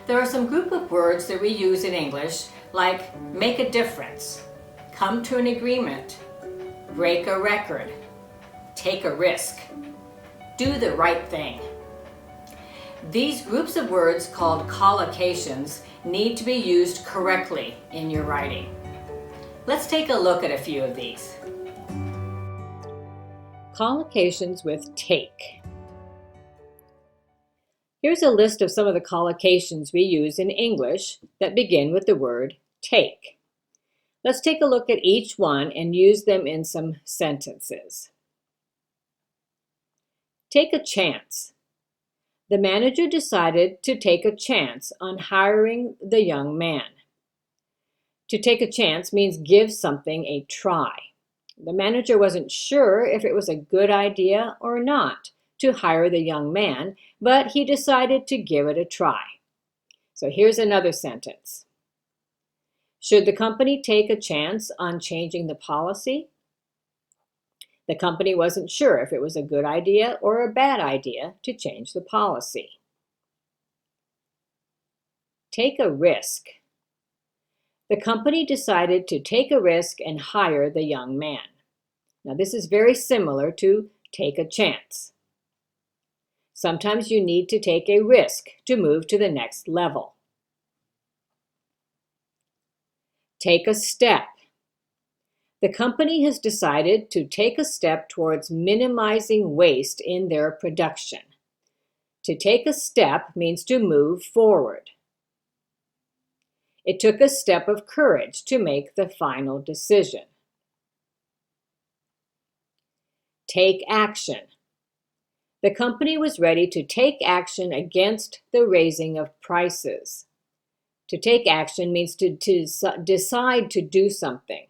There are some group of words that we use in English like make a difference, come to an agreement, break a record, take a risk, do the right thing. These groups of words called collocations need to be used correctly in your writing. Let's take a look at a few of these. Collocations with take. Here's a list of some of the collocations we use in English that begin with the word take. Let's take a look at each one and use them in some sentences. Take a chance. The manager decided to take a chance on hiring the young man. To take a chance means give something a try. The manager wasn't sure if it was a good idea or not to hire the young man, but he decided to give it a try. So here's another sentence. Should the company take a chance on changing the policy? The company wasn't sure if it was a good idea or a bad idea to change the policy. Take a risk. The company decided to take a risk and hire the young man. Now this is very similar to take a chance. Sometimes you need to take a risk to move to the next level. Take a step. The company has decided to take a step towards minimizing waste in their production. To take a step means to move forward. It took a step of courage to make the final decision. Take action. The company was ready to take action against the raising of prices. To take action means to decide to do something.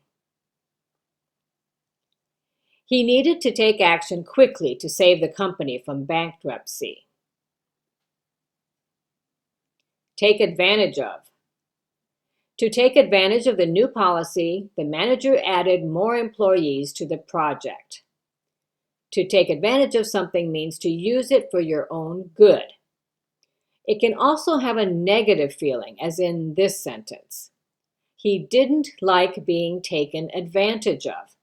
He needed to take action quickly to save the company from bankruptcy. Take advantage of. To take advantage of the new policy, the manager added more employees to the project. To take advantage of something means to use it for your own good. It can also have a negative feeling, as in this sentence. He didn't like being taken advantage of.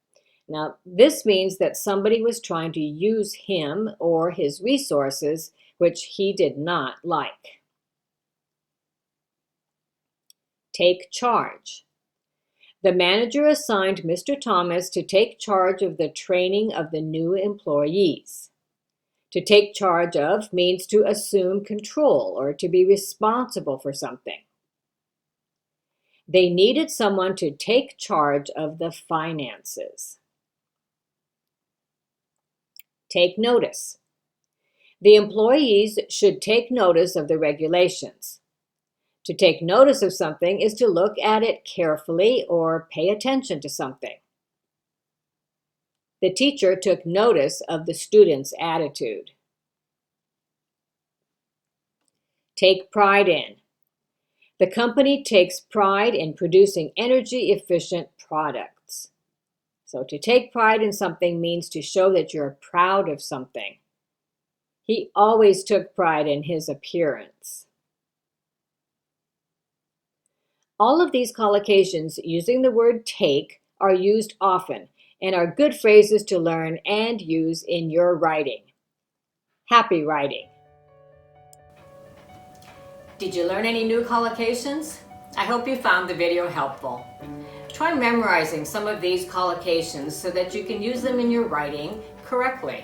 Now, this means that somebody was trying to use him or his resources, which he did not like. Take charge. The manager assigned Mr. Thomas to take charge of the training of the new employees. To take charge of means to assume control or to be responsible for something. They needed someone to take charge of the finances. Take notice. The employees should take notice of the regulations. To take notice of something is to look at it carefully or pay attention to something. The teacher took notice of the student's attitude. Take pride in. The company takes pride in producing energy-efficient products. So to take pride in something means to show that you're proud of something. He always took pride in his appearance. All of these collocations using the word take are used often and are good phrases to learn and use in your writing. Happy writing! Did you learn any new collocations? I hope you found the video helpful. Try memorizing some of these collocations so that you can use them in your writing correctly.